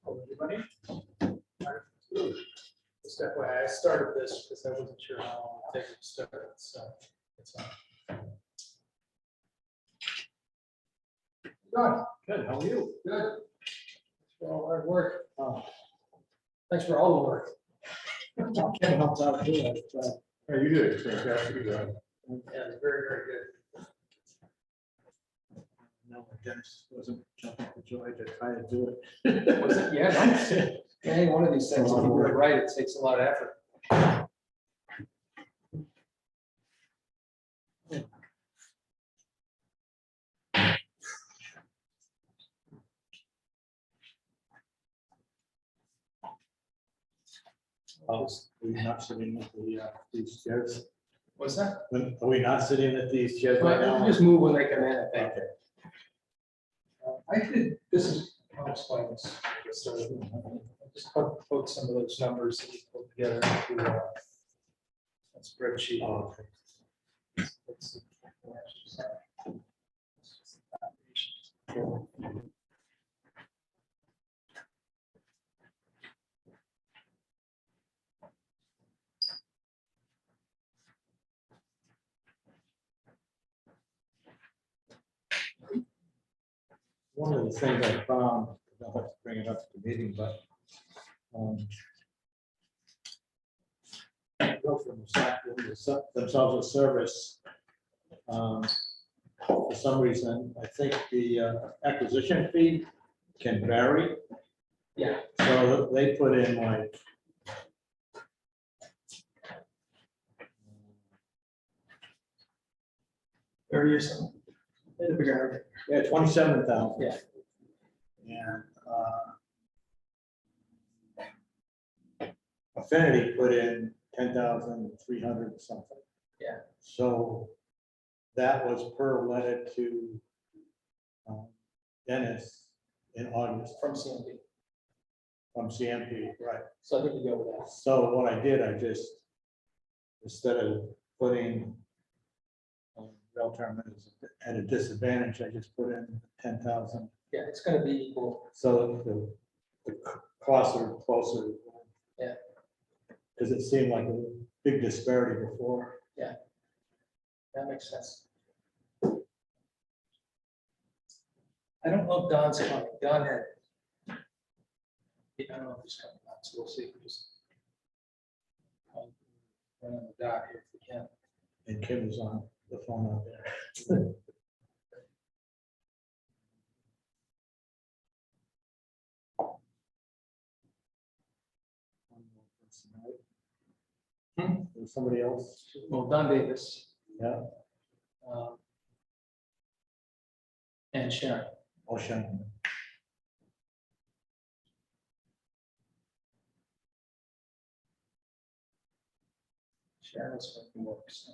Everybody? Just FYI, I started this because I wasn't sure how long it would take to start it, so it's on. Good, how are you? Good. Thanks for all the hard work. Thanks for all the work. Kevin helps out too. Yeah, you did a fantastic job. Yeah, it's very, very good. No, Dennis wasn't jumping for joy to try to do it. Was it? Yeah, nice. Any one of these things, if you do it right, it takes a lot of effort. Are we not sitting at these chairs? What's that? Are we not sitting at these chairs right Well, now? just move when they come in, I think. Okay. I did, this is, I'll explain this. So, I just put some of those numbers that we put together into a spreadsheet. Oh, okay. Let's see. One of the things I found, I'll have to bring it up at the meeting, but go from themselves a service. For some reason, I think the acquisition fee can vary. Yeah. So they put in like There you go. It'll be good. yeah, 27,000. Yeah. And Affinity put in 10,300 something. Yeah. So that was per letter to Dennis in August From CMB. from CMP, right? So I think we go with that. So what I did, I just, instead of putting rail terminals at a disadvantage, I just put in 10,000. Yeah, it's gonna be equal. So the costs are closer. Yeah. Because it seemed like a big disparity before. That makes sense. I don't know if Don's coming. Don had. I don't know if he's coming out, so we'll see. Just run on the dot here if we can. And Kim was on the phone out there. There's somebody else. Well, Don Davis. Yeah. And Sharon. Ocean. Sharon's working works.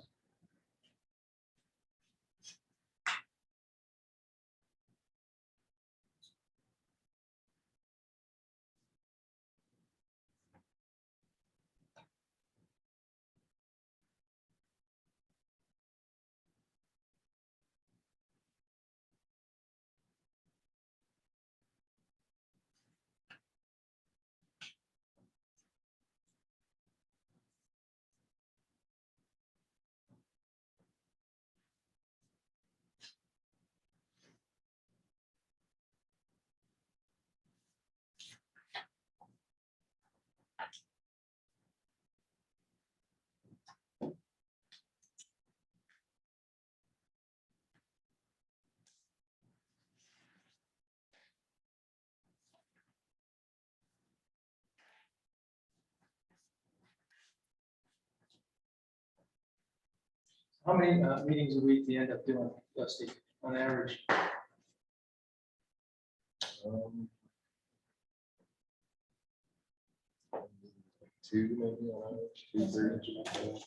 How many meetings a week do you end up doing, Dusty, on average? Two, maybe, 2, 3.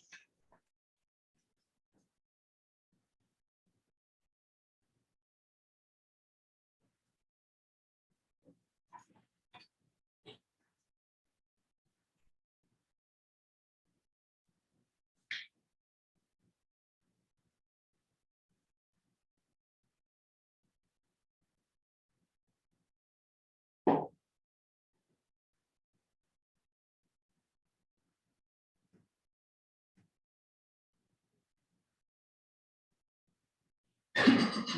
So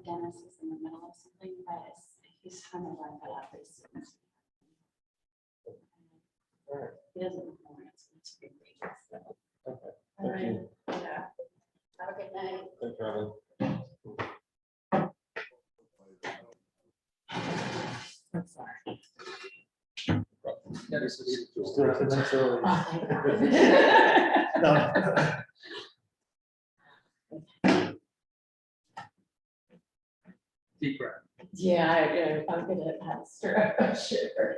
Dennis is in the middle of something, but he's trying to wrap it up as soon as. He doesn't know when it's going to be ready, so. All right, yeah. Have a good night. Thanks, Robin. I'm sorry. Yeah, this is- Still 2 minutes early. Oh, No. Deep breath. Yeah, I'm gonna have a stir. Sure.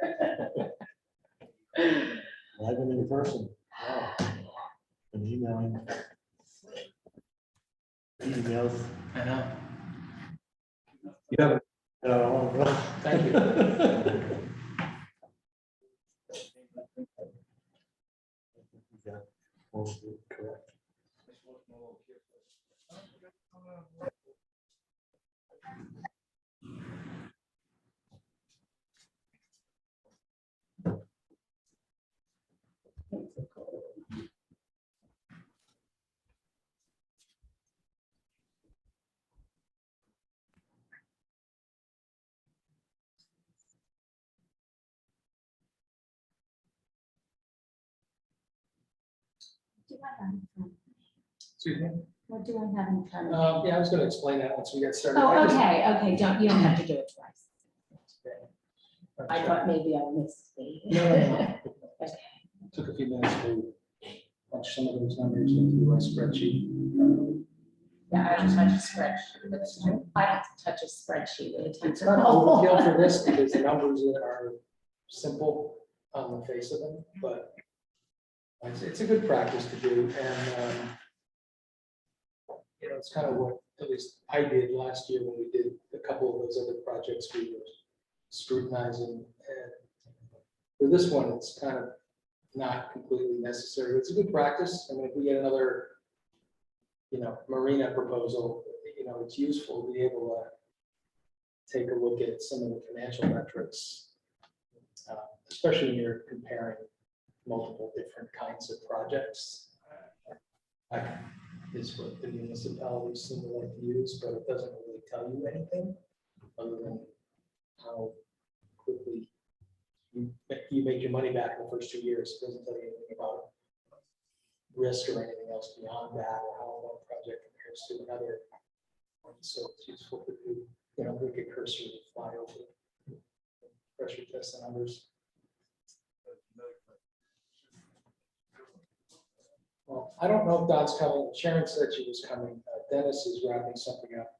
Live and in person. Wow. And emailing. Emails. I know. You have, thank you. Yeah, mostly correct. Do I have in front? Excuse me. What do I have in front of me? Yeah, I was gonna explain that once we get started. Oh, I just- okay, you don't have to do it twice. Okay. I thought maybe I missed the. No. Took a few minutes to punch some of those numbers into a spreadsheet. Yeah, I don't touch a spreadsheet. I don't touch a spreadsheet with a It's kind of overkill for this because the numbers are simple on the face of them, but it's a good practice to do, and you know, it's kind of what at least I did last year when we did a couple of those other projects we were scrutinizing, and for this one, it's kind of not completely necessary. It's a good practice. I mean, if we get another, you know, marina proposal, you know, it's useful to be able to take a look at some of the financial metrics, especially when you're comparing multiple different kinds of projects. That is what the municipalities seem to like to use, but it doesn't really tell you anything other than how quickly you make your money back in the first 2 years. It doesn't tell you anything about risk or anything else beyond that, or how one project compares to another. So it's useful to do, you know, look at cursor to fly over, pressure test the numbers. Well, I don't know if Don's coming. Sharon said she was coming. Dennis is wrapping something up.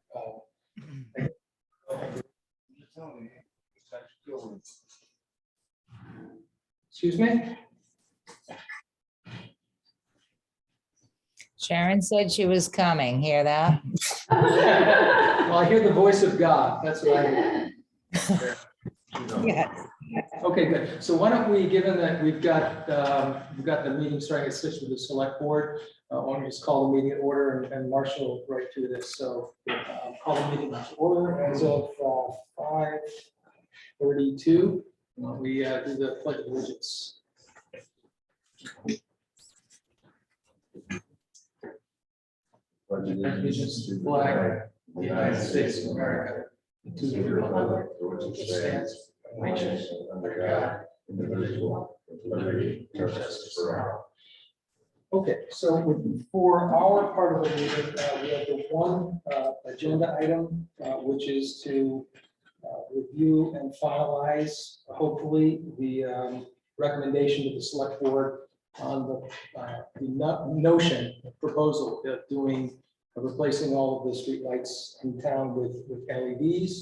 Excuse me? Sharon said she was coming. Hear that? Well, I hear the voice of God. That's what I hear. Yes. Okay, good. So why don't we, given that we've got the meeting starting at 6 with the select board, why don't we just call the meeting in order, and Marshall will right through this. So call the meeting to order as of 5:32. We do the pledge of allegiance. Allegiance to the flag of the United States of America, and to the republic for which it stands, one nation, under God, indivisible, with liberty and justice for all. Okay, so for our part of the meeting, we have the one agenda item, which is to review and finalize, hopefully, the recommendation to the select board on the notion, proposal of replacing all of the streetlights in town with LEDs.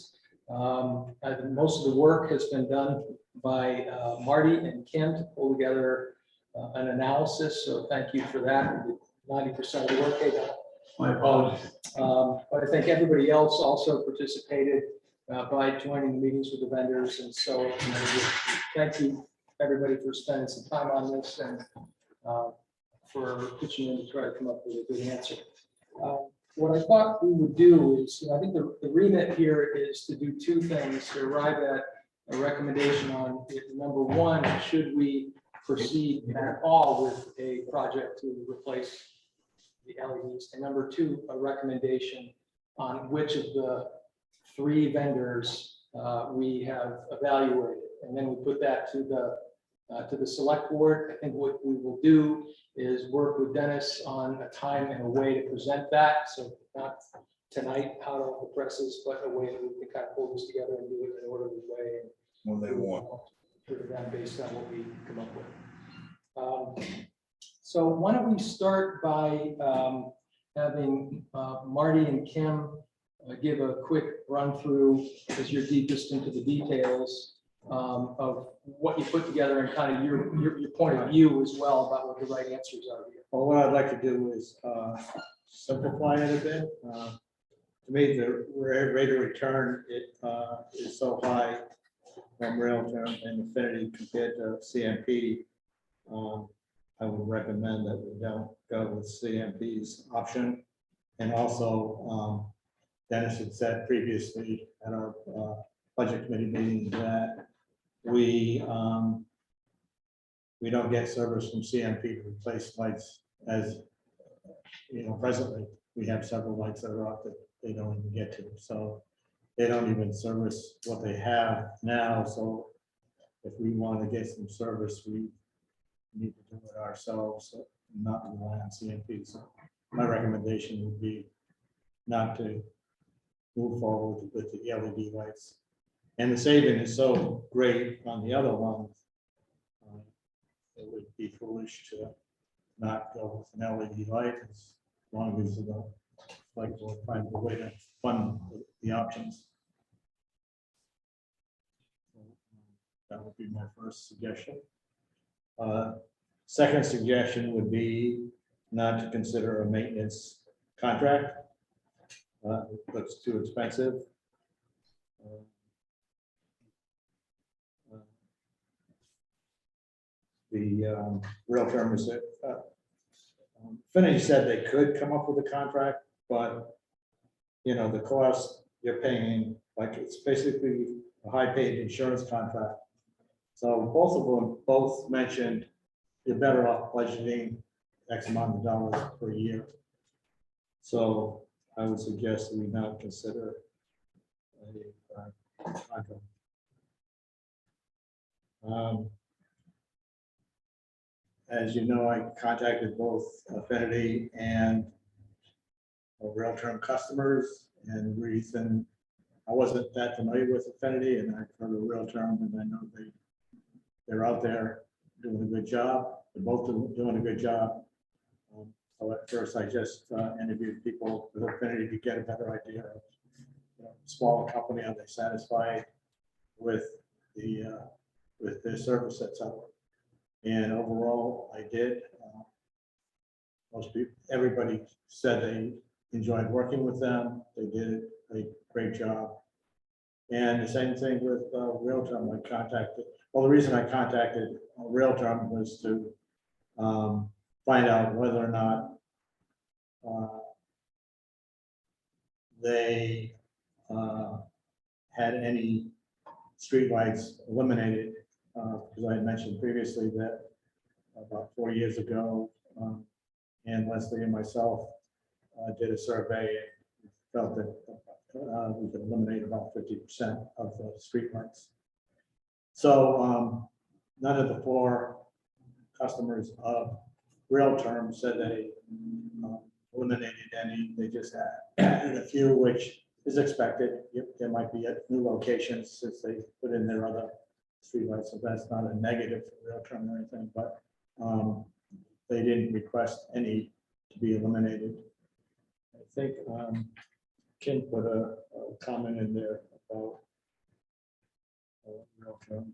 I think most of the work has been done by Marty and Kim to pull together an analysis, so thank you for that. 90% of the work they done. My apologies. But I think everybody else also participated by joining the meetings with the vendors, and so, you know, thank you, everybody, for spending some time on this, and for pitching in to try to come up with a good answer. What I thought we would do is, I think the remit here is to do two things, to arrive at a recommendation on, number one, should we proceed at all with a project to replace the LEDs? And number two, a recommendation on which of the three vendors we have evaluated. And then we put that to the select board. I think what we will do is work with Dennis on a time and a way to present that. So not tonight, hot off the presses, but a way that we can kind of pull this together and do it in an orderly way. When they want. For them based on what we come up with. So why don't we start by having Marty and Kim give a quick run through, as you're deepest into the details of what you put together and kind of your point of view as well about what the right answers are here. Well, what I'd like to do is simplify it a bit. To me, the rate of return is so high from Realterm and Affinity compared to CMP. I would recommend that we don't go with CMP's option. And also, Dennis had said previously at our budget committee meeting that we don't get service from CMP to replace lights as, presently we have several lights that are up that they don't even get to. So they don't even service what they have now. So if we want to get some service, we need to do it ourselves, not rely on CMP. So my recommendation would be not to move forward with the LED lights. And the saving is so great on the other ones, it would be foolish to not go with an LED light as long as the like we'll find a way to fund the options. That would be my first suggestion. Second suggestion would be not to consider a maintenance contract. Looks too expensive. The Realterm is Affinity said they could come up with a contract, but the cost you're paying, like it's basically a high-paid insurance contract. So both mentioned you're better off budgeting X amount of dollars per year. So I would suggest that we not consider a contract. As you know, I contacted both Affinity and Realterm customers, and the reason I wasn't that familiar with Affinity, and I've heard of Realterm, and I know they're out there doing a good job. They're both doing a good job. So at first, I just interviewed people with Affinity to get a better idea of smaller company, are they satisfied with their service that's out. And overall, I did. Most people, everybody said they enjoyed working with them. They did a great job. And the same thing with Realterm. The reason I contacted Realterm was to find out whether or not they had any streetlights eliminated. Because I had mentioned previously that about 4 years ago, and Leslie and myself did a survey and felt that we could eliminate about 50% of the streetlights. So none of the 4 customers of Realterm said they eliminated any. They just added a few, which is expected. There might be at new locations since they put in their other streetlights, so that's not a negative for Realterm or anything, but they didn't request any to be eliminated. I think Kim put a comment in there about Realterm.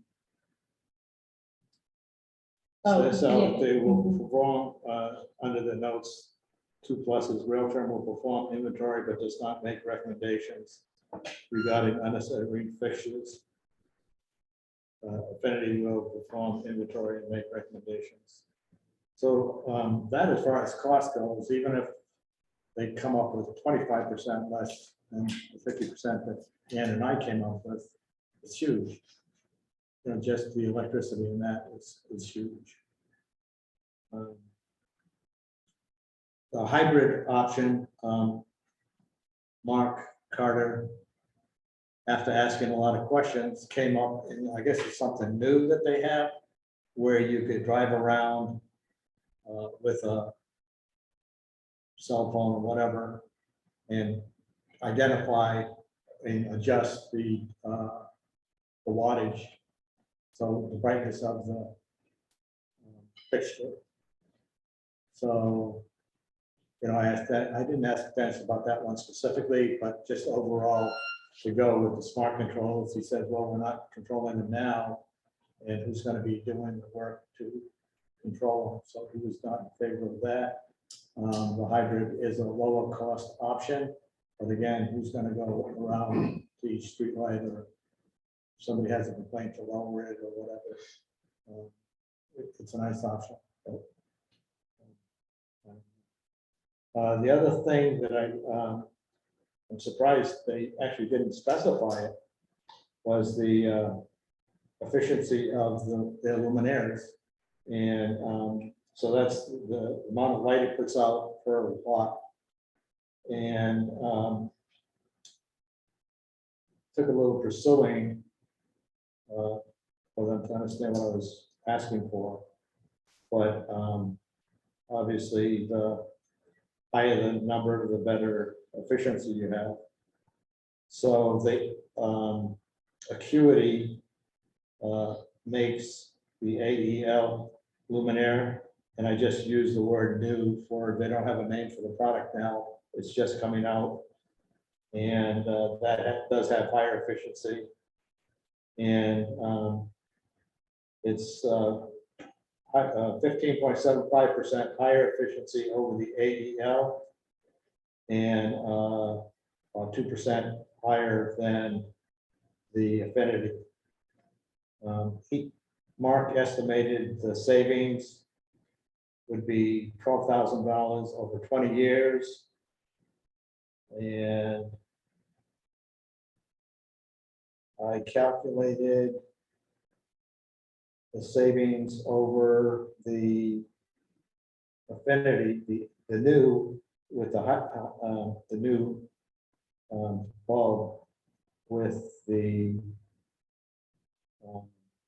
So they will perform under the notes, 2 pluses. Realterm will perform inventory but does not make recommendations regarding unnecessary fixtures. Affinity will perform inventory and make recommendations. So that as far as cost goes, even if they come up with 25% less than the 50% that Ann and I came up with, it's huge. You know, just the electricity in that is huge. The hybrid option, Mark Carter, after asking a lot of questions, came up, and I guess it's something new that they have, where you could drive around with a cell phone or whatever, and identify and adjust the wattage, so the brightness of the fixture. So, you know, I asked that, I didn't ask Dennis about that one specifically, but just overall to go with the smart controls. He said, well, we're not controlling them now, and who's going to be doing the work to control them? So he was not in favor of that. The hybrid is a lower cost option, but again, who's going to go around to each street light, or somebody has a complaint to lower it or whatever. It's a nice option. The other thing that I'm surprised they actually didn't specify it was the efficiency of the luminaires. And so that's the amount of light it puts out per watt. And took a little pursuing for them to understand what I was asking for. But obviously, the higher the number, the better efficiency you have. So the Acuity makes the AEL luminaire, and I just use the word new for, they don't have a name for the product now, it's just coming out. And that does have higher efficiency. And it's 15.75% higher efficiency over the AEL, and 2% higher than the Affinity. Mark estimated the savings would be $12,000 over 20 years. And I calculated the savings over the Affinity, the new with the new bulb with the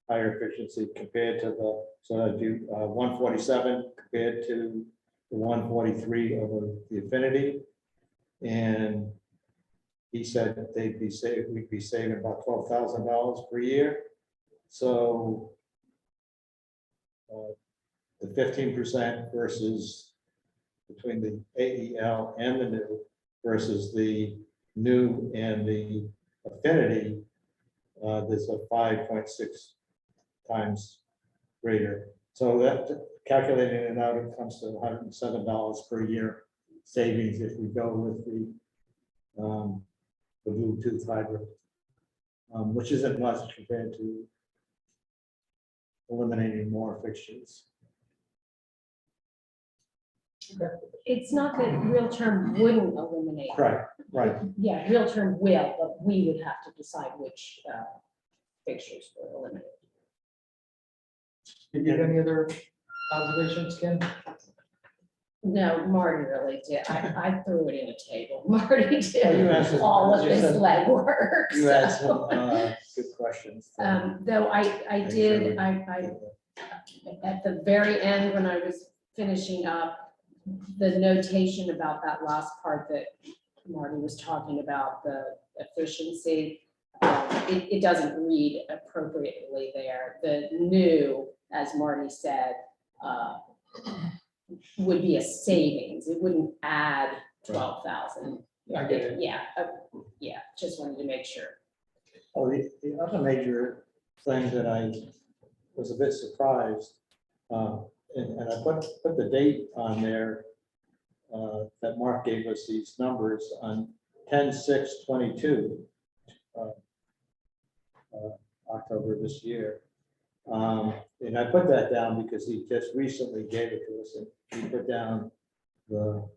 higher efficiency compared to the, so I do 147 compared to the 143 of the Affinity. And he said that we'd be saving about $12,000 per year. So the 15% versus between the AEL and the new versus the new and the Affinity, there's a 5.6 times greater. So that, calculating it out, it comes to $107 per year savings if we go with the Bluetooth hybrid, which isn't much compared to eliminating more fixtures. It's not that Real Term wouldn't eliminate. Right, right. Yeah, Real Term will, but we would have to decide which fixtures were eliminated. Did you have any other observations, Ken? No, Marty really did. I threw it in a table. Marty Oh, you did answered- all of you this said- legwork. You had so. some good questions. Though I did, I at the very end, when I was finishing up, the notation about that last part that Marty was talking about, the efficiency, it doesn't read appropriately there. The new, as Marty said, would be a savings. It wouldn't add 12,000. I get it. Yeah, yeah, just wanted to make sure. Oh, the other major thing that I was a bit surprised, and I put the date on there that Mark gave us these numbers on 10/6/22, October this year. And I put that down because he just recently gave it to us, and he put down the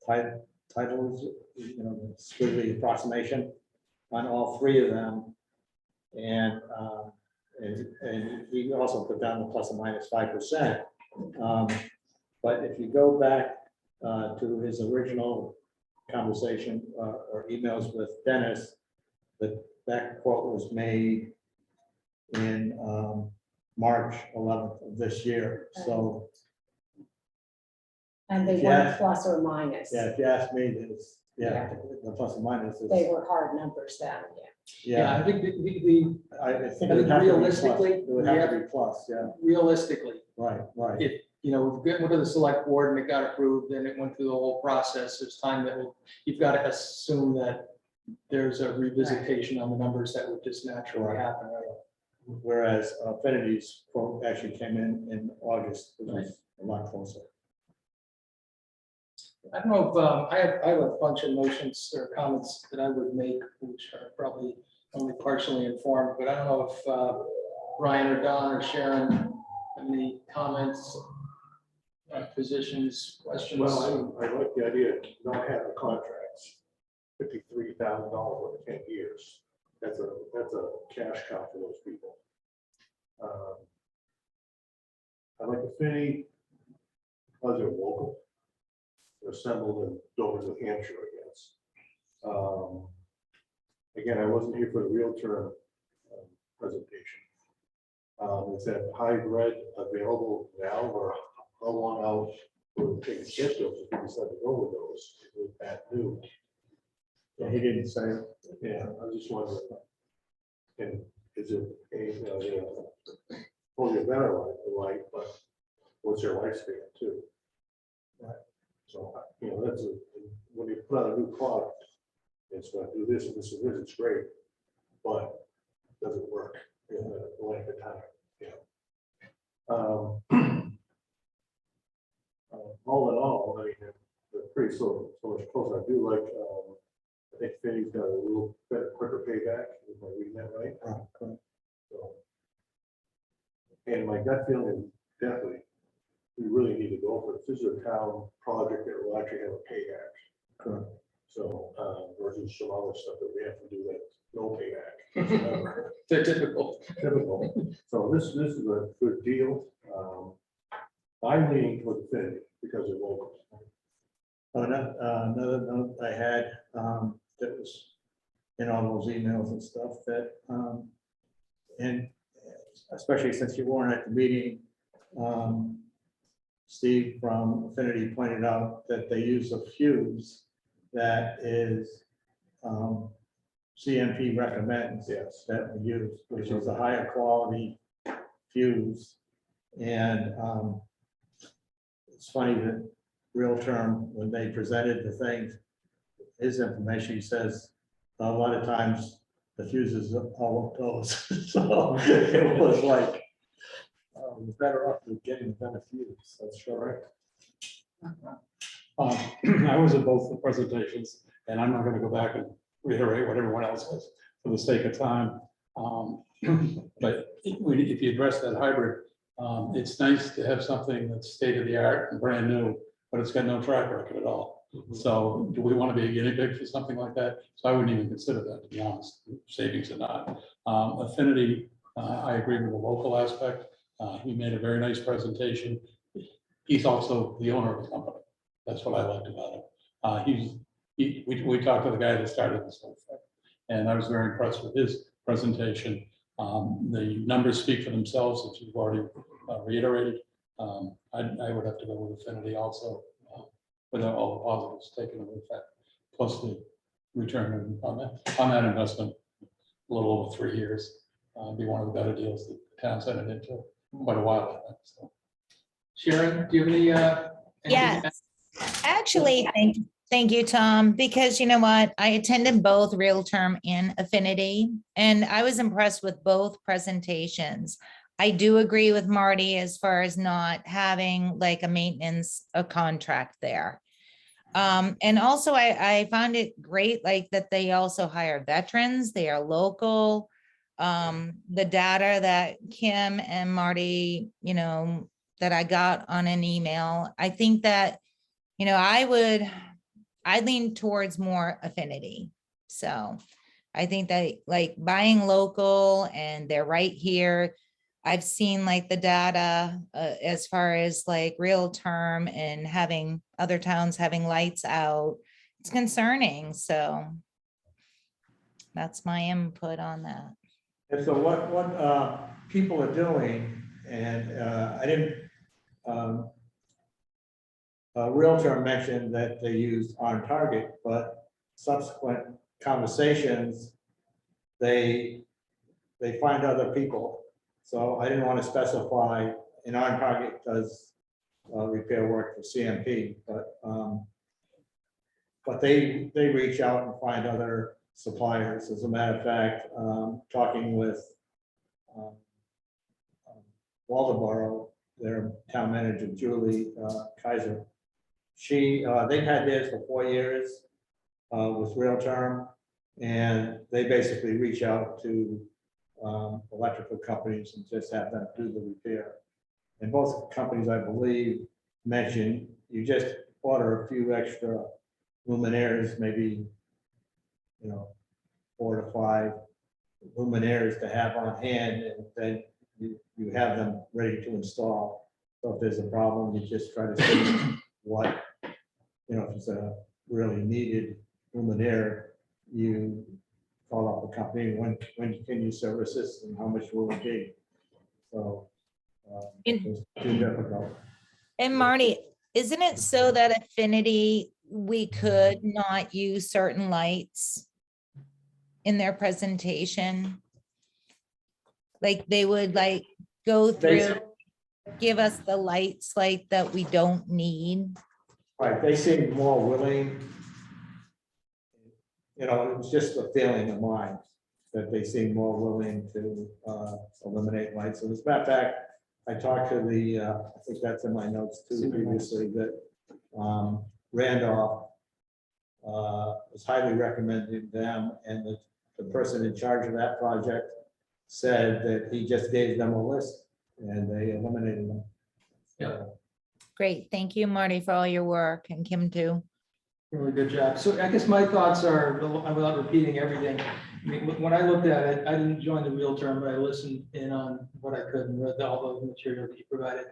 titles, you know, strictly approximation on all three of them. And he also put down the plus or minus 5%. But if you go back to his original conversation or emails with Dennis, that quote was made in March 11th of this year. So And they Yeah. weren't plus or minus. yeah, if you ask me, it's, yeah, the plus or minus is, They were hard numbers then, yeah. Yeah, I think I think I it would think have to be plus. realistically, It would have to be plus, yeah, realistically, right, right. if, you know, we went to the select board and it got approved, and it went through the whole process, there's time that you've got to assume that there's a revisitation on the numbers that would just naturally Right. happen, right? Whereas Affinity's quote actually came in August, which was a lot closer. I don't know if, I have a bunch of motions or comments that I would make, which are probably only partially informed, but I don't know if Ryan or Don or Sharon have any comments, positions, questions. Well, I like the idea of not having contracts, $53,000 over 10 years. That's a cash cow for those people. I like Affinity because they're local. They're assembled in Dover, New Hampshire, I guess. Again, I wasn't here for the real term presentation. It said hybrid available now, or how long out will it take to get those if we decide to go with those? Is that new? Yeah, he didn't say, Yeah, I just wondering. And is it only a better life, but what's your lifespan too? Right. So, you know, when you put out a new product, it's going to do this and this and this, it's great, but does it work in the length of time? All in all, I mean, they're pretty so much closer. I do like, I think Finney's got a little better, quicker payback. Am I reading that right? So, and my gut feeling is definitely, we really need to go for it. This is a town project that will actually have a payback. correct. So, versus some other stuff that we have to do that no payback. They're typical. Typical. So this is a good deal. I'm leaning toward Affinity because they're local. Another note I had that was in all those emails and stuff that, and especially since you weren't at the meeting, Steve from Affinity pointed out that they use a fuse that is CMP recommends Yes. that we use, which is a higher quality fuse. And it's funny that Real Term, when they presented the thing, his information, he says, a lot of times the fuses all of those. So it was like, we're better off with getting a better fuse, that's correct. I was at both the presentations, and I'm not going to go back and reiterate what everyone else says for the sake of time. But if you address that hybrid, it's nice to have something that's state of the art and brand new, but it's got no track record at all. So do we want to be a guinea pig for something like that? So I wouldn't even consider that, to be honest, savings or not. Affinity, I agree with the local aspect. He made a very nice presentation. He's also the owner of the company. That's what I liked about him. We talked to the guy that started this whole thing, and I was very impressed with his presentation. The numbers speak for themselves, as you've already reiterated. I would have to go with Affinity also, with all the positives taken into effect, plus the return on that investment, a little over 3 years. Be one of the better deals that the town's entered into quite a while, I think. So. Sharon, do you have any? Yes, actually, thank you, Tom, because you know what? I attended both Real Term and Affinity, and I was impressed with both presentations. I do agree with Marty as far as not having like a contract there. And also I found it great, like that they also hire veterans, they are local. the data that Kim and Marty, that I got on an email, I think that, I lean towards more affinity. So I think that like buying local and they're right here. I've seen like the data as far as like real term and having other towns having lights out. It's concerning. So that's my input on that. And so what people are doing, and I didn't, a Realtor mentioned that they used On Target, but subsequent conversations, they find other people. So I didn't want to specify, and On Target does repair work for CMP, but they reach out and find other suppliers. As a matter of fact, talking with Waldeboro, their town manager, Julie Kaiser, they've had theirs for 4 years with Real Term, and they basically reach out to electrical companies and just have them do the repair. And both companies, I believe, mentioned you just order a few extra luminaires, maybe 4 to 5 luminaires to have on hand, and then you have them ready to install. So if there's a problem, you just try to see what, if it's a really needed luminaire, you call up the company, when can you service this and how much will it be? So it's too difficult. And Marty, isn't it so that Affinity, we could not use certain lights in their presentation? Like they would like go through, give us the lights like that we don't need. Right, they seem more willing. It was just a feeling of mine that they seem more willing to eliminate lights. So as a matter of fact, I talked to I think that's in my notes too previously, that Randolph was highly recommending them, and the person in charge of that project said that he just gave them a list and they eliminated them. Yeah. Great. Thank you, Marty, for all your work, and Kim too. Really good job. So I guess my thoughts are, without repeating everything, I mean, when I looked at it, I didn't join the Real Term, but I listened in on what I could and read all the material that you provided.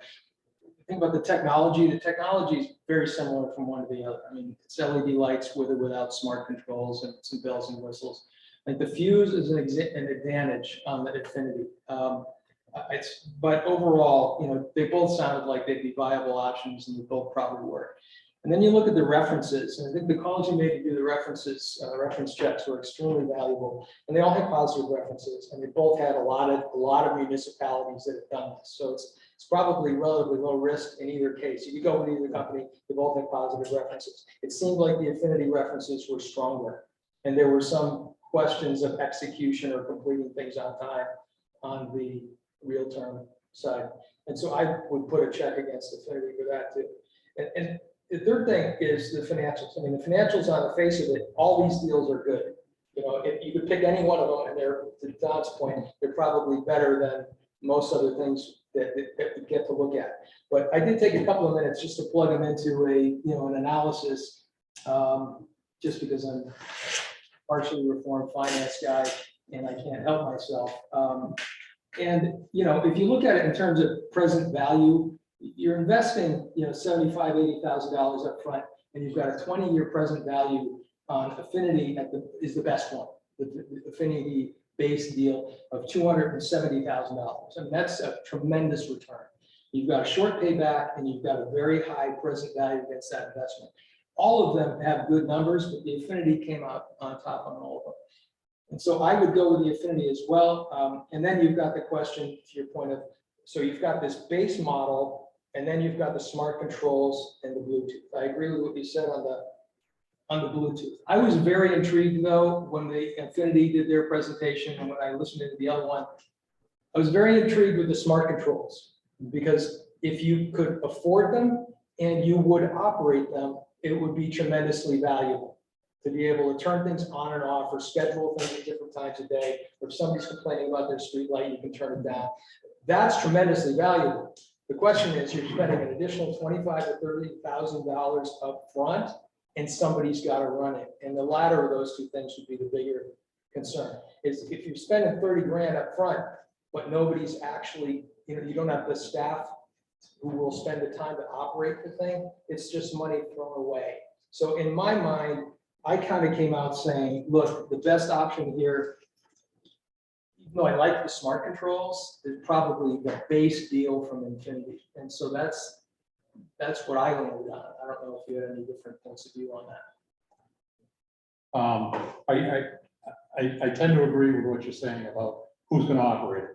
Think about the technology is very similar from one to the other. I mean, it's LED lights with or without smart controls and some bells and whistles. Like the Fuse is an advantage on the Affinity. But overall, they both sounded like they'd be viable options and they both probably work. And then you look at the references, and I think the calls you made to do the references, reference checks were extremely valuable, and they all had positive references, and they both had a lot of municipalities that have done this. So it's probably relatively low risk in either case. You could go with either company, they both have positive references. It seemed like the Affinity references were stronger, and there were some questions of execution or completing things on time on the Real Term side. And so I would put a check against Affinity for that too. And the third thing is the financials. I mean, the financials on the face of it, all these deals are good. If you could pick any one of them, and they're, to Don's point, they're probably better than most other things that we get to look at. But I did take a couple of minutes just to plug them into an analysis, just because I'm a partially reformed finance guy and I can't help myself. And if you look at it in terms of present value, you're investing, $75,000, $80,000 up front, and you've got a 20-year present value on Affinity is the best one. The Affinity base deal of $270,000. I mean, that's a tremendous return. You've got a short payback and you've got a very high present value against that investment. All of them have good numbers, but the Affinity came out on top on all of them. And so I would go with the Affinity as well. And then you've got the question to your point of, so you've got this base model, and then you've got the smart controls and the Bluetooth. I agree with what you said on the Bluetooth. I was very intrigued though, when the Affinity did their presentation and when I listened to the other one, I was very intrigued with the smart controls, because if you could afford them and you would operate them, it would be tremendously valuable. to be able to turn things on and off or schedule things at different times of day. Or if somebody's complaining about their street light, you can turn it down. That's tremendously valuable. The question is, you're spending an additional $25,000 to $30,000 up front, and somebody's got to run it. And the latter of those two things would be the bigger concern. Is if you're spending 30 grand up front, but nobody's actually, you don't have the staff who will spend the time to operate the thing, it's just money thrown away. So in my mind, I kind of came out saying, look, the best option here, even though I like the smart controls, is probably the base deal from Infinity. And so that's what I landed on. I don't know if you had any different points of view on that. I tend to agree with what you're saying about who's gonna operate it.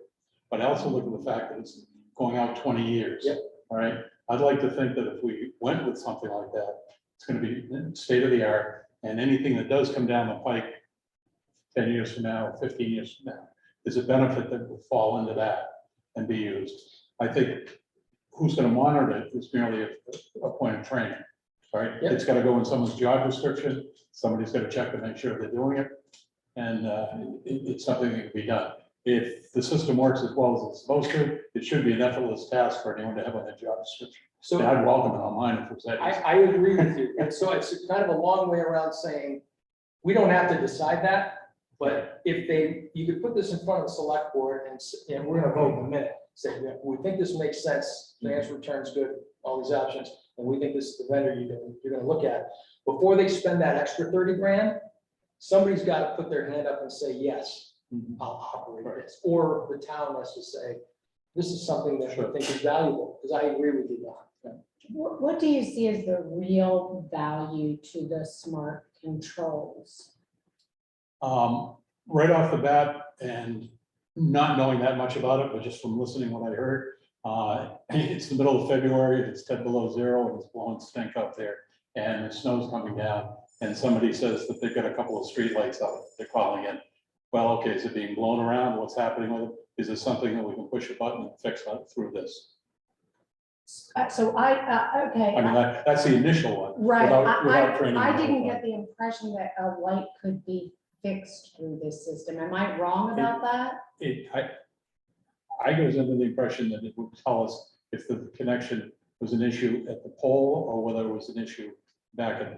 But I also look at the fact that it's going out 20 years. Yep. All right, I'd like to think that if we went with something like that, it's gonna be state of the art, and anything that does come down the pike 10 years from now, 15 years from now, is a benefit that will fall into that and be used. I think who's gonna monitor it is merely a point of training, right? Yep. It's gotta go in someone's job description, somebody's gotta check to make sure they're doing it, and it's something that can be done. If the system works as well as it's supposed to, it should be an effortless task for anyone to have on their job description. So And I'd welcome it on mine if it was that. easy. I agree with you. And so it's kind of a long way around saying, we don't have to decide that. But if you could put this in front of the select board and we're gonna vote in a minute, say, yeah, we think this makes sense, finance return's good, all these options, and we think this is the vendor you're gonna look at. Before they spend that extra 30 grand, somebody's gotta put their hand up and say, yes, I'll operate this. Or the town has to say, this is something that Sure. I think is valuable, because I agree with you, Don. What do you see as the real value to the smart controls? Right off the bat, and not knowing that much about it, but just from listening what I heard, it's the middle of February, it's 10 below zero, and it's blowing stink up there, and the snow's coming down, and somebody says that they've got a couple of streetlights out, they're calling in. Well, okay, is it being blown around? What's happening with it? Is this something that we can push a button and fix through this? So okay. I mean, that's the initial one. Right, without training I the didn't whole get the impression that a light could be fixed through this system. Am I wrong about that? I was under the impression that it would tell us if the connection was an issue at the pole or whether it was an issue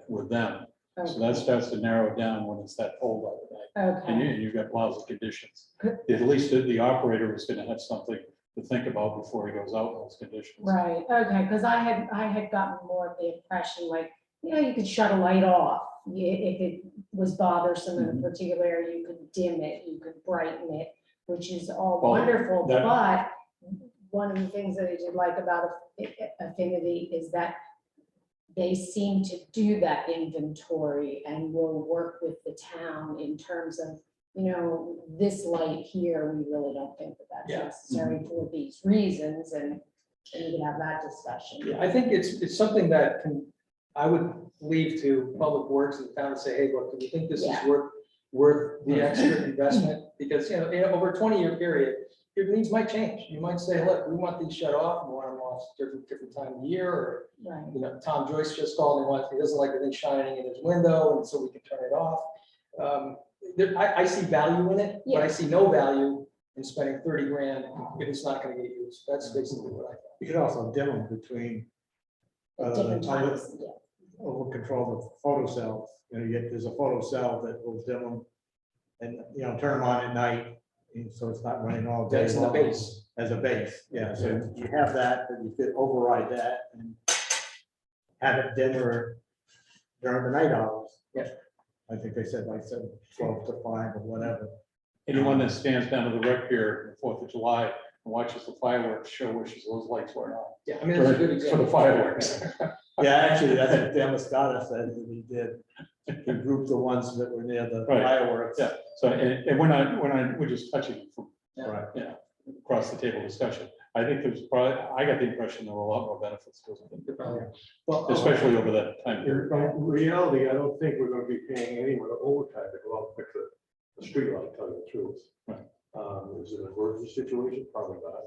with them. So that starts to narrow down when it's that cold out of the night. Okay, And you've got lousy conditions. At least the operator is gonna have something to think about before he goes out in those conditions. right, okay, because I had gotten more of the impression like, you could shut a light off. If it was bothersome in a particular area, you could dim it, you could brighten it, which is all Well, wonderful, that- but one of the things that I did like about Affinity is that they seem to do that inventory and will work with the town in terms of, this light here, we really don't think that that's Yeah. necessary for these reasons, and we can have that discussion. Yeah, I think it's something that I would leave to Public Works and the town and say, hey, look, do we think this is Yeah. worth the extra investment? Because, over a 20-year period, your needs might change. You might say, look, we want these shut off, we want them off different time of year, or, Right, Tom Joyce just called and he doesn't like the thing shining in his window, and so we can turn it off. I see value in it, but I see no value in spending 30 grand if it's not gonna get used. That's basically what I thought. You could also dim them between. different times, yeah. Over control of photo cells, there's a photo cell that will dim them. And, turn them on at night, and so it's not running all day. That's in the long. base. As a base, yeah, so you have that, but you could override that and have it dimmer during the night hours. Yeah. I think they said 12 to 5 or whatever. Anyone that stands down to the rec pier on the 4th of July and watches the fireworks show wishes those lights weren't on. Yeah, I mean, it's a good For example. the fireworks. Yeah, actually, that's what Damascata said that he did. He grouped the ones that were near the Right. fireworks. Yeah, so, and we're just touching from, Right. across the table discussion. I think there's probably, I got the impression there were a lot more benefits to it, Well, especially over that time period. In reality, I don't think we're gonna be paying anyone overtime to go out and fix a streetlight, tell you the truth. Right. Is it an emergency situation? Probably not.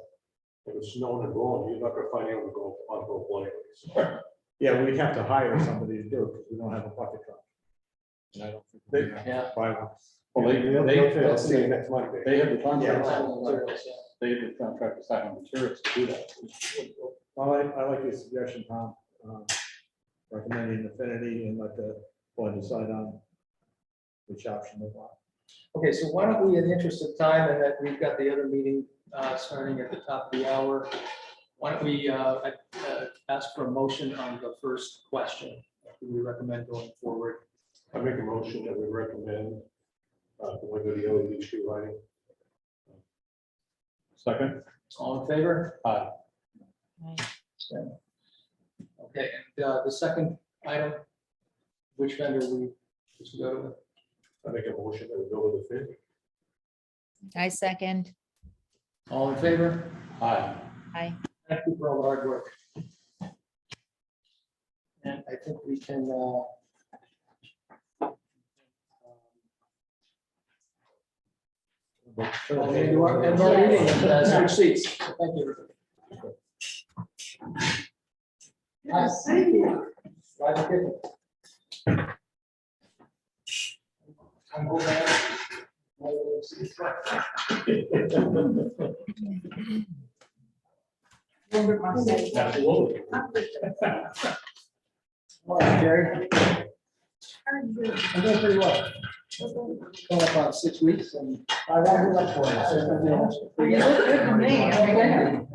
If it's snowing and blowing, you're not gonna find anyone to go on both anyways. Yeah, we'd have to hire somebody to do it because we don't have a bucket truck. And I don't think They- we're gonna Yeah. buy one. Well, I'll see you next Monday. they have the Yeah, contract, materials, yeah. they have the contract to sign on materials to do that. I like your suggestion, Tom, recommending Affinity and let the board decide on which option they want. Okay, so why don't we, in the interest of time, and that we've got the other meeting starting at the top of the hour, why don't we ask for a motion on the first question? Do we recommend going forward? I make a motion that we recommend going to the LED street lighting. Second, All in favor? Aye. Okay, and the second item, which vendor we go to? I make a motion that we go with the fit. I second. All in favor? aye. Thank you for all the hard work. And I think we can. End our meeting and switch seats. Thank you. Yes, thank you. Glad you did. I'm hoping Absolutely. All right, Jerry. I'm doing pretty well. Coming up on 6 weeks and. I won't look for it. You look good to me. I'm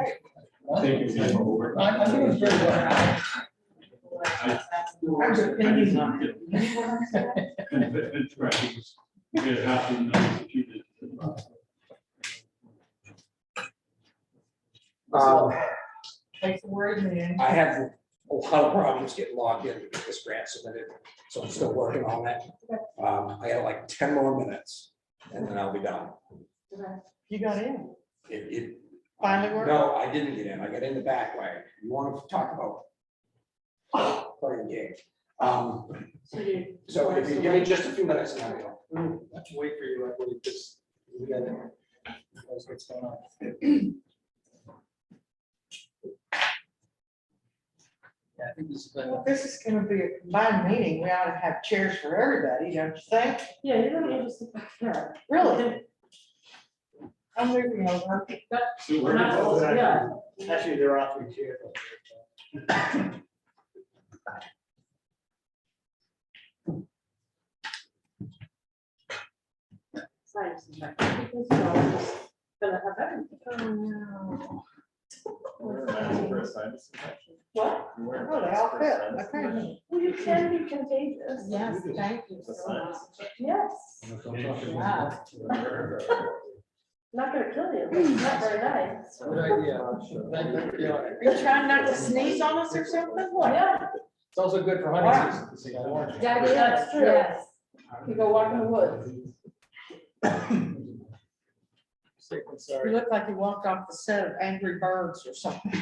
Thank you. I'm doing pretty well. I'm depending on Takes the word, man. I have a lot of problems getting logged in to get this grant submitted, so I'm still working on that. I got like 10 more minutes and then I'll be done. You got in. It Finally worked? no, I didn't get in. I got in the back way. You want to talk about playing games? So if you give me just a few minutes and I'll go. Let's wait for you, I believe, because we got it. What's going on? Yeah, I think this is. Well, if this is gonna be a combined meeting, we ought to have chairs for everybody, don't you think? Yeah, you're really interested. Yeah. Really? I'm moving over. Yeah. Actually, there are 3 chairs. Science is back. Because you're always gonna have everything. Oh, no. What? Oh, they all fit. Okay. Well, you can be contagious. Yes, thank you so much. Yes, Yeah. not gonna kill you, but it's not very nice. Good idea. Thank you for doing it. You're trying not to sneeze on us or something? What? Yeah, It's also good for hunting season to see how orange. That is, That's true. yes. you go walk in the woods. Safe and You sorry. look like you walked off the set of Angry Birds or something.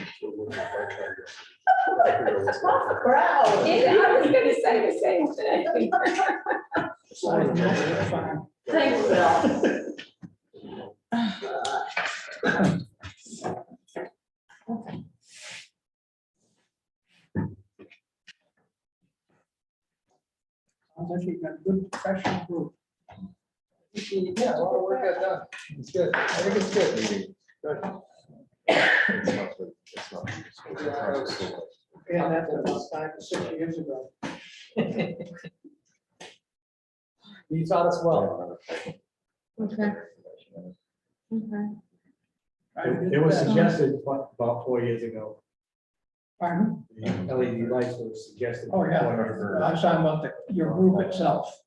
Proud. Yeah, I was gonna say the same thing. Thanks, Bill. Sounds like you've got a good professional group. Yeah, a lot of work got done. It's good. I think it's good. Good. Yeah, that's about 5 to 6 years ago. You taught us well. Okay. Okay. It was suggested about 4 years ago. Pardon? The LED lights were suggested. Oh, yeah. 4 years ago. I was talking about your group itself.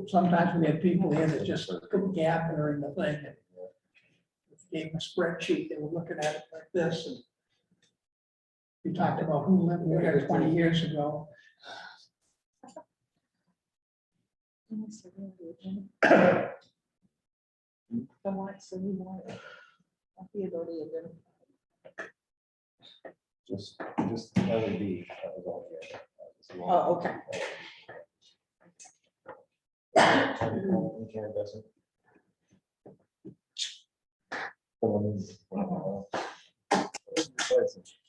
Sometimes we have people in that just put a gap there in the thing. And gave them a spreadsheet, they were looking at it like this, and we talked about who lived there 20 years ago. Just LED. That was all. Yeah. Oh, okay. Karen doesn't.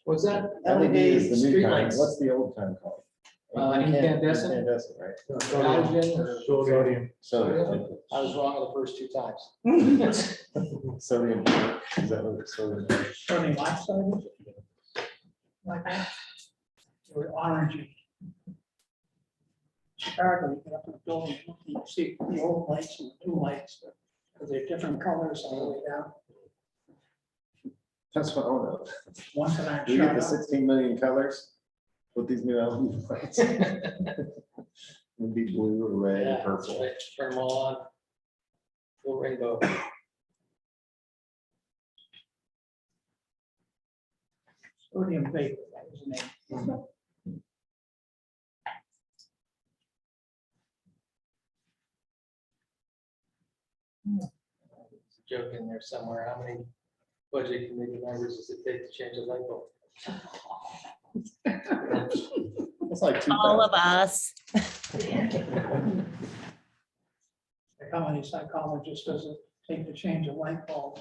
What's that? LED is the new Street time. lights. What's the old time called? Incandescent? Incandescent, right? Halogen? Sodium. Sodium. I was wrong the first two times. Sodium, is that what it's sodium? Sodium oxide. Like that. Or orangey. Chicago, you get up in the building, you see the old lights and the new lights, because they're different colors all the way down. That's what I want to Ones that aren't know. You get shut the off. 16 million colors with these new LED lights. Would be blue or red or Yeah, that's purple. right. Turn them all on. Full rainbow. Sodium vapor, that was the name. Joke in there somewhere. How many budget committee members does it take to change a light bulb? It's like 2,000. All of us. How many psychologists does it take to change a light bulb?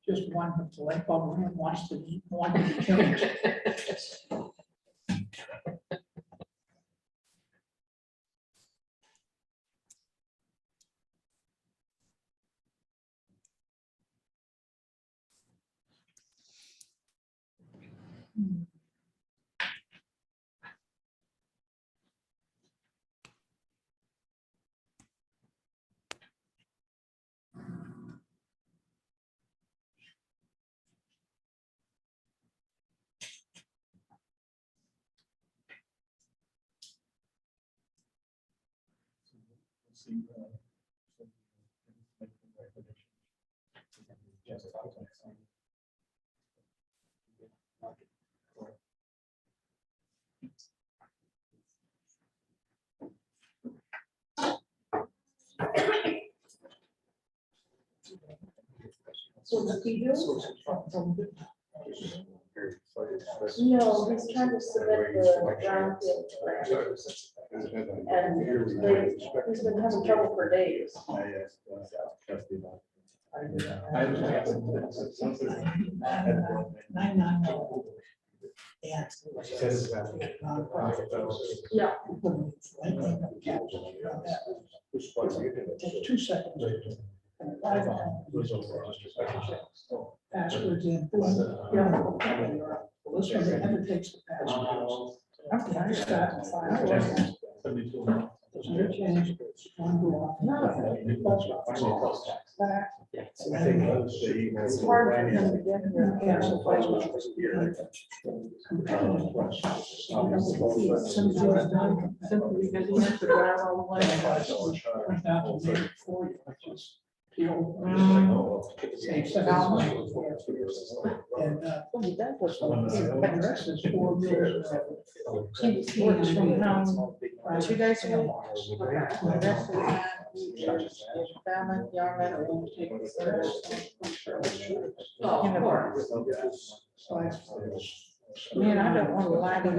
Just one, if the light bulb really wants to be changed. No, he's trying to submit the brownfield plan. And he's been having trouble for days. Yeah. Take 2 seconds. Passwords in. Well, this one, it never takes the password. After I start the file. There's no change. One go off. Back. It's hard for him to get here. Cancel password. Simply because he has to drive all the way. Went down to maybe 40, which is the old. Same set. And, Well, he does look the like rest is 4 bills. he works from home 2 days a week. The rest of the time, he is family, young man, or take Man, I don't want to lie to you.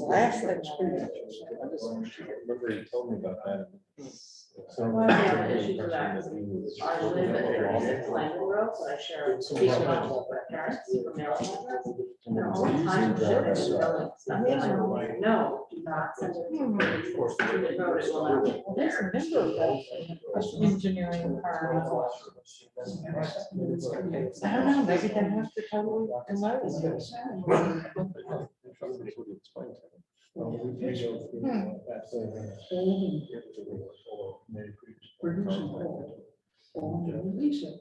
Last thing. Remember you told me about that. Well, I have issues with that. I live in the Landon Road, so I share a speak with my parents for mailing address. And they're all the time shit is really stuff. And I'm like, no, do not send it. To the road, it will not. Well, there's a member of the engineering firm. I don't know, maybe they have to totally Release it.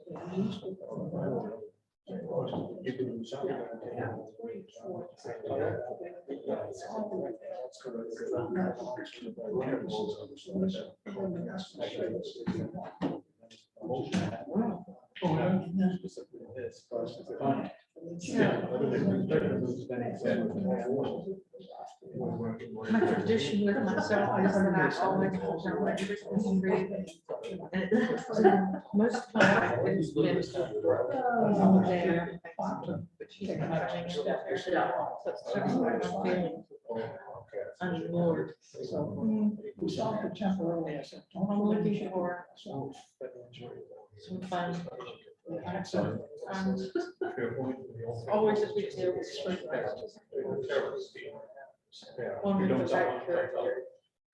My tradition with myself is that I always hold on my Christmas tree. And most time it's been there. But she's been running stuff herself. So it's sort of my feeling unmoored. So we saw it temporarily. I said, don't I'm hold looking it. for So some fun. that's it. Always as we do with spring festivals. Yeah. Well, We don't because tell I them, could- don't tell them.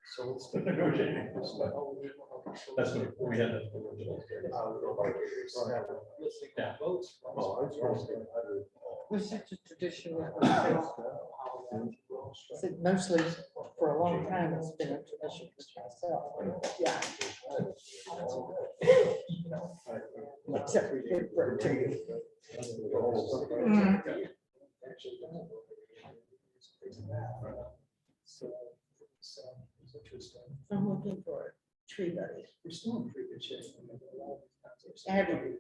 So it's. It's negotiating. Oh, That's what we had. that original. Yeah. Votes. Oh, I just want to say 100. Was such a tradition that was said mostly for a long time, it's been a tradition for myself. Yeah. Except for your birthday. I'm looking for a tree buddy. We're still in pretty good shape. I had to-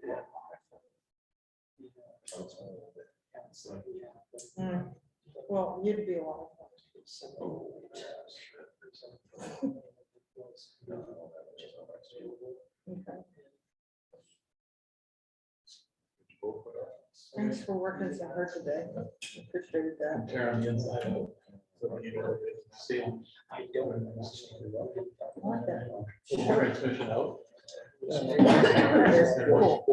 Well, you'd be a lot of fun. Okay. Thanks for working so hard today. Appreciate that. Tear on the inside of it. So you know, see them. I don't. I like that. Transmission out. Cool.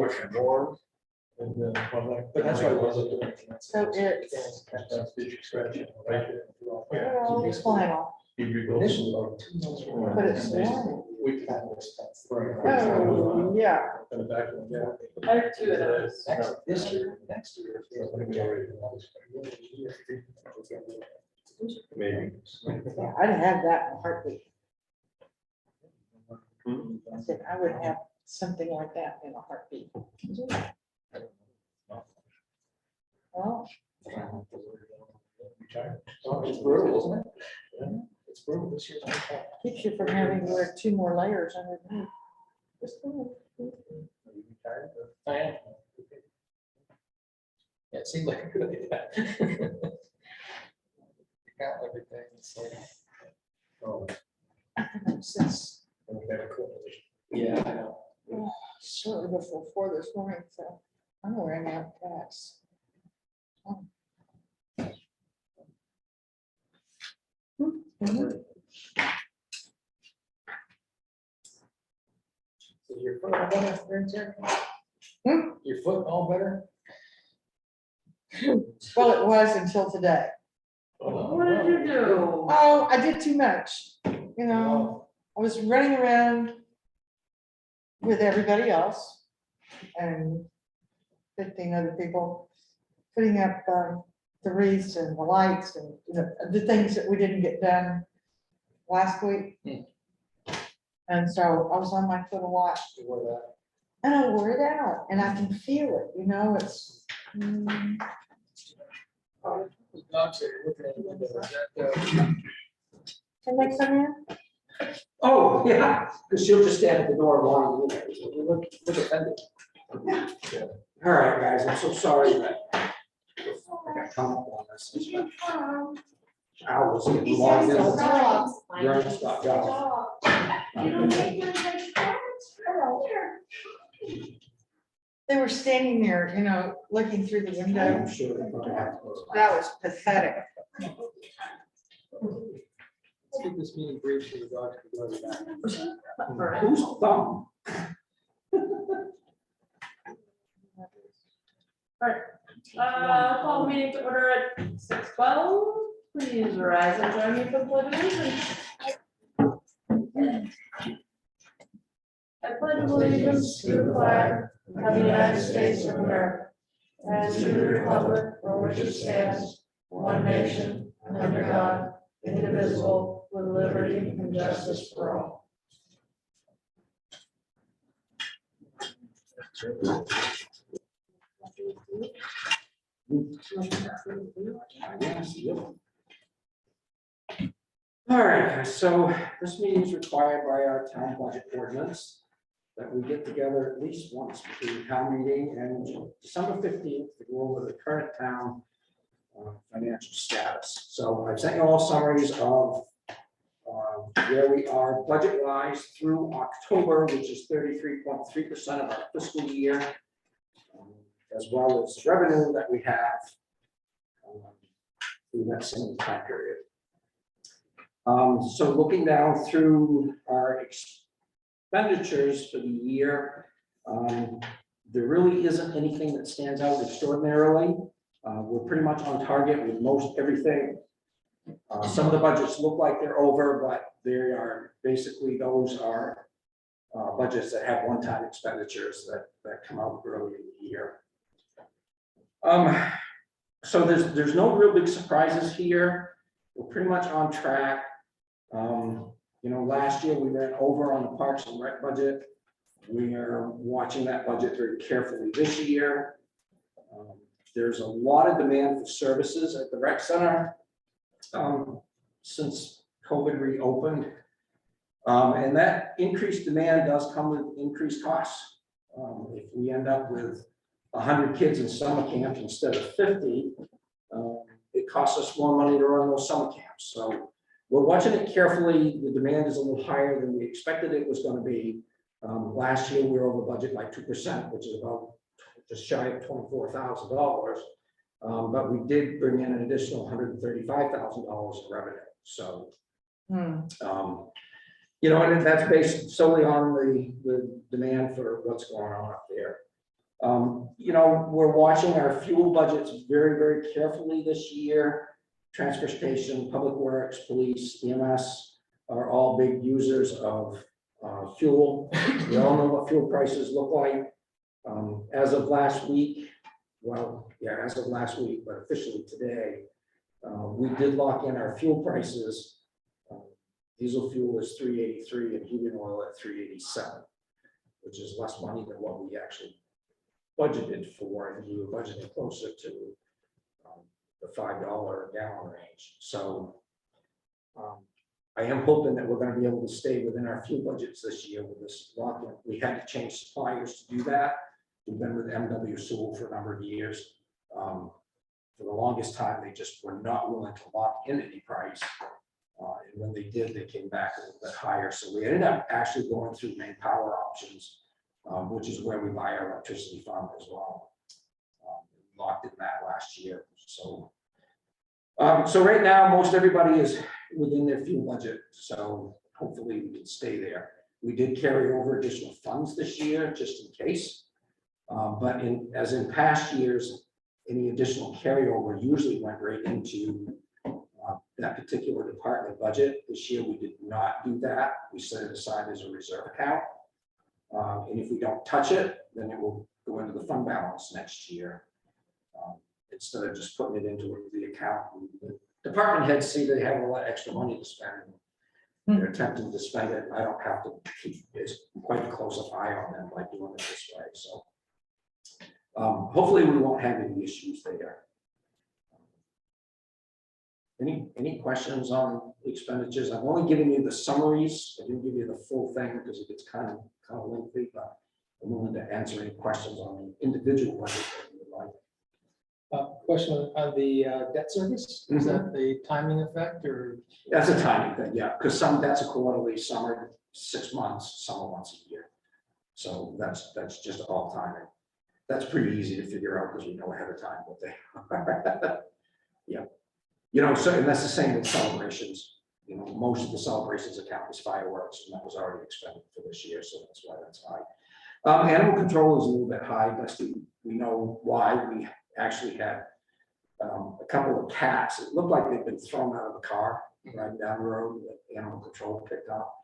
But that's why I wasn't doing it. So it's, That's the scratch. Right. well, it's flannel, Initially, but it's warm. We can. Oh, yeah. And the back one, yeah. I have two of those. This year, next year. Maybe. Yeah, I'd have that in a heartbeat. I said I would have something like that in a heartbeat. Well, Oh, it's brutal, isn't it? Yeah, it's brutal this year. keeps you from having to wear 2 more layers underneath. Just a little. I am. Yeah, it seemed like a good idea. Got everything, so. Oh, Since Yeah, I know. shortly before 4 this morning, so I'm wearing out pants. So your foot all better, Spencer? Hmm? Your foot all better? Well, it was until today. What did you do? Oh, I did too much, you know, I was running around with everybody else and 15 other people, putting up the wreaths and the lights and, you know, the things that we didn't get done last week. And so I was on my foot a lot, You wear that. and I wore it out, and I can feel it, you know, it's. Dogs are looking at the window. Is that, Can they come in? Oh, yeah, because she'll just stand at the door wanting to get You look offended. All right, guys, I'm so sorry that I got hung up on this. Hours getting logged in. Learning stuff, They were standing there, you know, looking through the window. I'm sure they're gonna have to- That was pathetic. Let's keep this meeting brief so the dogs can go to the back. Who's thumb? Call the meeting to order at 6:12. Please rise and join me for the pledge of allegiance. I pledge allegiance to the flag of the United States of America and to the republic for which it stands, one nation, under God, indivisible, with liberty and justice for all. All right, guys, so this meeting is required by our town budget ordinance that we get together at least once between town meeting and December 15th to go over the current town financial status. So I've sent you all summaries of where we are budget wise through October, which is 33.3% of our fiscal year, as well as revenue that we have through that same time period. So looking down through our expenditures for the year, there really isn't anything that stands out extraordinarily. We're pretty much on target with most everything. Some of the budgets look like they're over, but they are, basically, those are budgets that have one-time expenditures that come out early in the year. So there's no real big surprises here. We're pretty much on track. You know, last year we ran over on the Parks and Rec budget. We are watching that budget very carefully this year. There's a lot of demand for services at the rec center since COVID reopened. And that increased demand does come with increased costs. If we end up with 100 kids in summer camp instead of 50, it costs us more money to run those summer camps. So we're watching it carefully. The demand is a little higher than we expected it was going to be. Last year, we were over budget by 2%, which is about just shy of $24,000. But we did bring in an additional $135,000 in revenue. So, you know, and that's based solely on the demand for what's going on up there. You know, we're watching our fuel budgets very, very carefully this year. Transportation, Public Works, Police, EMS are all big users of fuel. We all know what fuel prices look like. As of last week, well, yeah, as of last week, but officially today, we did lock in our fuel prices. Diesel fuel is $3.83 and heating oil at $3.87, which is less money than what we actually budgeted for, and we were budgeting closer to the $5 a gallon range. So I am hoping that we're going to be able to stay within our fuel budgets this year with this lock-in. We had to change suppliers to do that. We've been with MW Sewell for a number of years. For the longest time, they just were not willing to lock in any price. And when they did, they came back a little bit higher. So we ended up actually going through main power options, which is where we buy our electricity from as well. Locked in that last year. So, so right now, most everybody is within their fuel budget. So hopefully we can stay there. We did carry over additional funds this year, just in case. But as in past years, any additional carryover usually went right into that particular department budget. This year, we did not do that. We set it aside as a reserve account. And if we don't touch it, then it will go into the fund balance next year. Instead of just putting it into the account. The department heads see they have a lot of extra money to spend. They're attempting to spend it. I don't have to keep quite a close eye on them by doing it this way. So hopefully we won't have any issues there. Any questions on the expenditures? I've only given you the summaries. I didn't give you the full thing because it gets kind of lengthy, but I'm willing to answer any questions on the individual budget that you would like. Question on the debt service, is that the timing effect or? That's a timing thing, yeah, because that's a quarterly, some are 6 months, some are once a year. So that's just all timing. That's pretty easy to figure out because we know ahead of time what they are. Yeah. You know, so and that's the same with celebrations. You know, most of the celebrations account is fireworks, and that was already expended for this year, so that's why that's high. Animal control is a little bit high, but we know why. We actually had a couple of cats. It looked like they'd been thrown out of the car right down the road that animal control picked up,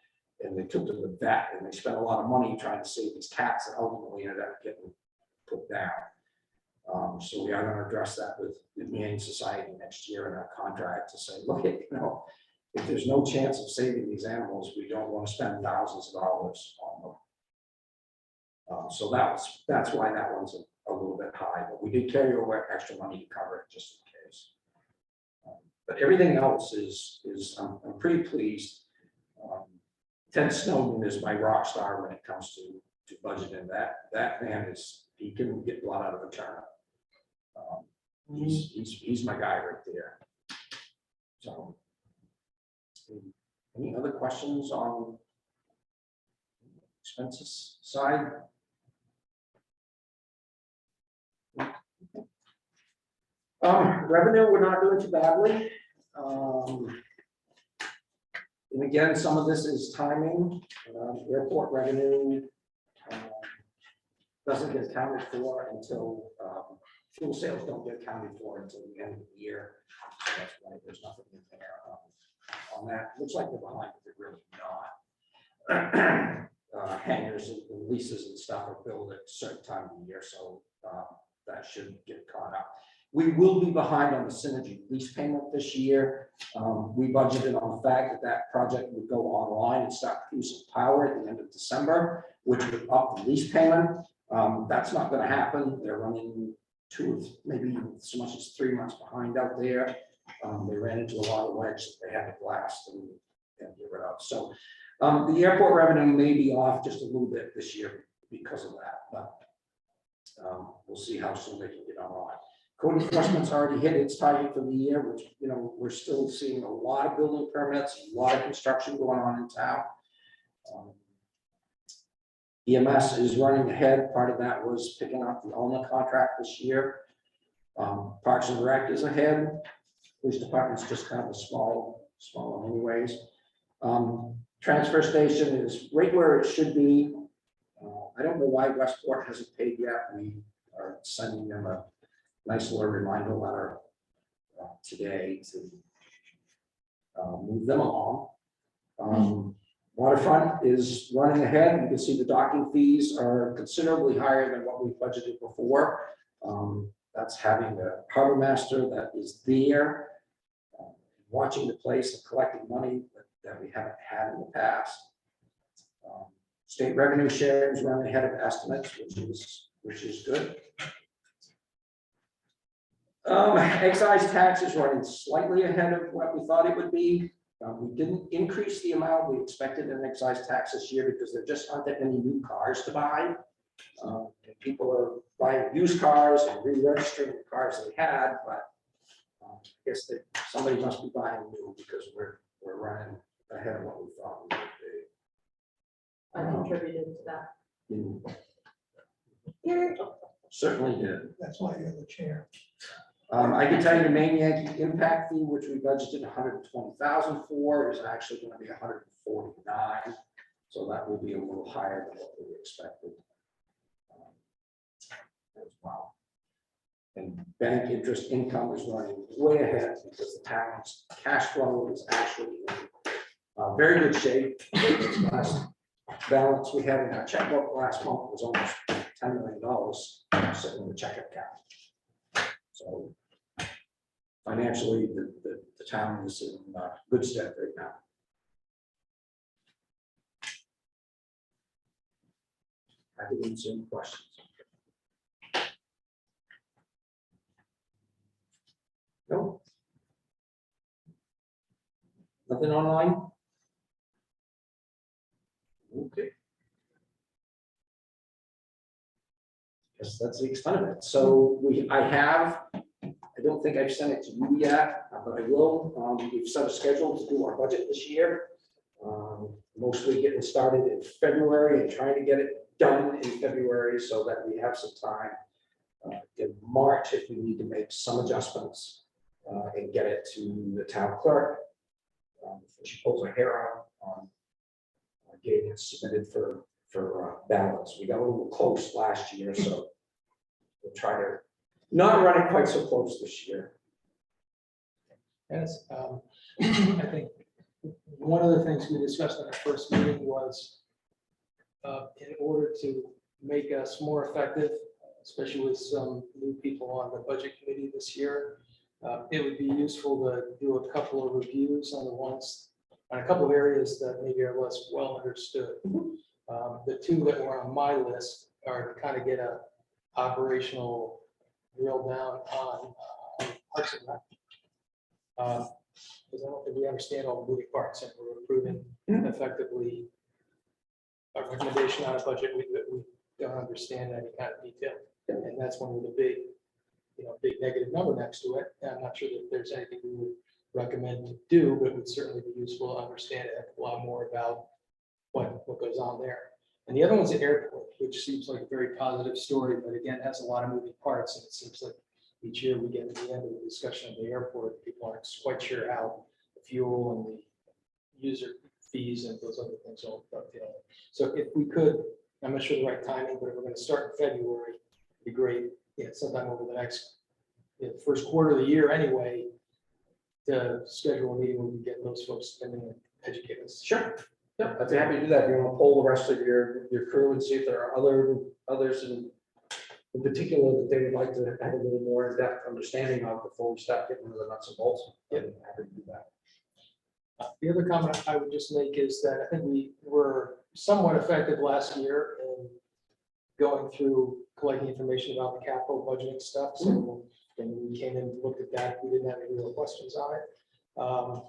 and they took to the vet, and they spent a lot of money trying to save these cats that ultimately ended up getting put down. So we are going to address that with the Humane Society next year in our contract to say, look, you know, if there's no chance of saving these animals, we don't want to spend thousands of dollars on them. So that's why that one's a little bit high, but we did carry over extra money to cover it just in case. But everything else is I'm pretty pleased. Ted Snowden is my rock star when it comes to budgeting. That man he can get blood out of a turnip. He's my guy right there. So, any other questions on expenses side? Revenue, we're not doing too badly. And again, some of this is timing. Airport revenue doesn't get accounted for until fuel sales don't get accounted for until the end of the year. So that's why there's nothing in there on that. Looks like they're behind, but they're really not. Hangars and leases and stuff are billed at a certain time of the year, so that should get caught up. We will be behind on the Synergy lease payment this year. We budgeted on the fact that that project would go online and start producing power at the end of December, which would up the lease payment. That's not going to happen. They're running 2 or maybe even so much as 3 months behind out there. They ran into a lot of ledge that they had to blast and get rid of. So the airport revenue may be off just a little bit this year because of that, but we'll see how soon they can get online. Code enforcement's already hit its target for the year, which, you know, we're still seeing a lot of building permits, a lot of construction going on in town. EMS is running ahead. Part of that was picking up the Ulna contract this year. Parks and Rec is ahead. Police department's just kind of a small one anyways. Transfer station is right where it should be. I don't know why Westport hasn't paid yet. We are sending them a nice little reminder letter today to move them along. Waterfront is running ahead. You can see the docking fees are considerably higher than what we budgeted before. That's having a harbor master that is there, watching the place and collecting money that we haven't had in the past. State revenue sharing is running ahead of estimates, which is good. Excise tax is running slightly ahead of what we thought it would be. We didn't increase the amount we expected in excise tax this year because there just aren't that many new cars to buy. And people are buying used cars and re-registering the cars they had, but I guess that somebody must be buying new because we're running ahead of what we thought we would I contributed to that. be. Certainly did. That's why you're the chair. I can tell you the main Yankee impact fee, which we budgeted 120,000 for, is actually going to be 149. So that will be a little higher than what we expected as well. And bank interest income is running way ahead because the town's cash flow is actually in very good shape. Last balance we had in our checkbook last month was almost $10 million sitting in the checking account. So financially, the town is in good stead right now. I didn't see any questions. No? Nothing online? Okay. Guess that's the extent of it. So I don't think I've sent it to you yet, but I will. We've set a schedule to do our budget this year. Mostly getting started in February and trying to get it done in February so that we have some time in March if we need to make some adjustments and get it to the town clerk. She pulls her hair out on getting it submitted for ballots. We got a little close last year, so we'll try to not run it quite so close this year. Yes, I think one of the things we discussed in our first meeting was in order to make us more effective, especially with some new people on the budget committee this year, it would be useful to do a couple of reviews on a couple of areas that maybe are less well understood. The two that were on my list are to kind of get a operational drill down on Parks and Rec. Because I don't think we understand all the moving parts and we're approving effectively a recommendation on a budget we don't understand any kind of detail. And that's one with a big, big negative number next to it. And I'm not sure that there's anything we would recommend to do, but it would certainly be useful to understand a lot more about what goes on there. And the other one's the airport, which seems like a very positive story, but again, has a lot of moving parts. And it seems like each year we get to the end of the discussion of the airport, people aren't quite sure how the fuel and the user fees and those other things all dovetail. So if we could, I'm not sure the right timing, but if we're going to start in February, it'd be great sometime over the next, first quarter of the year anyway, to schedule a meeting where we get those folks to come in and educate us. Sure. Yeah, I'd be happy to do that. You want to poll the rest of your crew and see if there are others in particular that they would like to have a little more in-depth understanding of before we start getting into the nuts and bolts. Yeah, happy to do that. The other comment I would just make is that I think we were somewhat effective last year in going through collecting information about the capital budgeting stuff. So when we came in and looked at that, we didn't have any real questions on it. I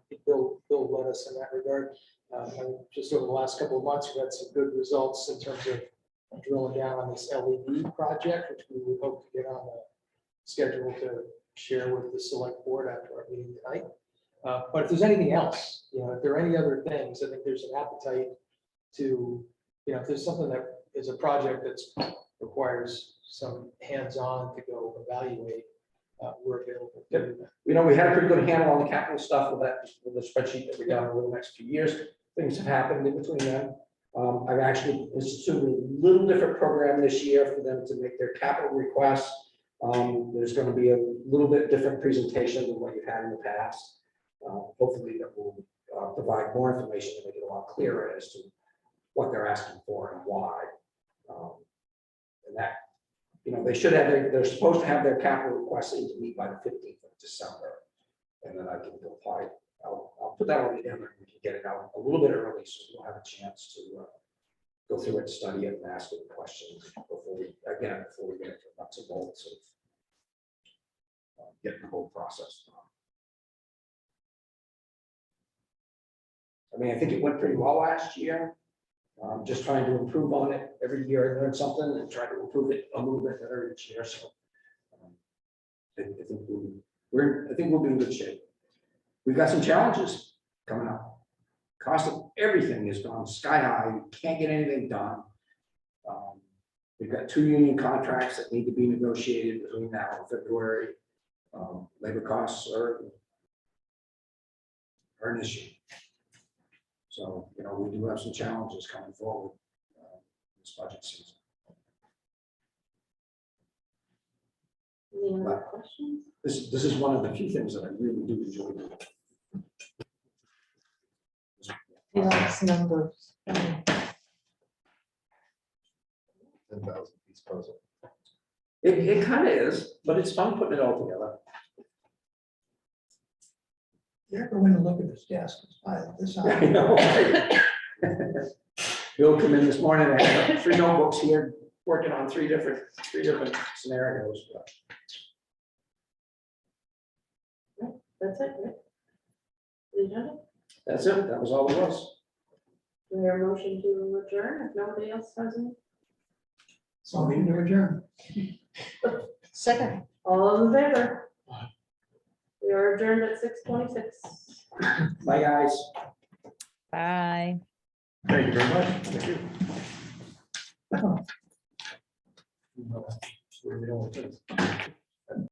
think Bill led us in that regard. And just over the last couple of months, we had some good results in terms of drilling down on this LED project, which we would hope to get on the schedule to share with the select board after our meeting tonight. But if there's anything else, if there are any other things, I think there's an appetite to, if there's something that is a project that's requires some hands-on to go evaluate, we're available. to do that. We had a pretty good handle on the capital stuff with the spreadsheet that we got over the next few years. Things have happened in between them. I've actually instituted a little different program this year for them to make their capital requests. There's going to be a little bit different presentation than what you've had in the past. Hopefully that will provide more information to make it a lot clearer as to what they're asking for and why. And that, they should have, they're supposed to have their capital requests in to meet by the 15th of December. And then I can apply. I'll put that all together and we can get it out a little bit early so we'll have a chance to go through it, study it, and ask it questions before we get into the nuts and bolts of getting the whole process done. I mean, I think it went pretty well last year. Just trying to improve on it. Every year I learn something and try to improve it a little bit better each year. So I think we'll be in good shape. We've got some challenges coming up. Cost of everything has gone sky high. You can't get anything done. We've got 2 union contracts that need to be negotiated between now and February. Labor costs are an issue. So, we do have some challenges coming forward this budget season. Any other questions? This is one of the few things that I really do enjoy doing. He likes numbers. 10,000 piece puzzle. It kind of is, but it's fun putting it all together. You ever went and look at his desk, it's piled this I out. know. Bill came in this morning, I had 3 notebooks here, working on three different scenarios. That's it, right? The agenda? That's it, that was all it was. Do we have a motion to adjourn if nobody else has any? So we need to adjourn. Second. All in favor? We are adjourned at 6:26. Bye, guys. Bye. Thank you very much. Thank you. Where we don't want to-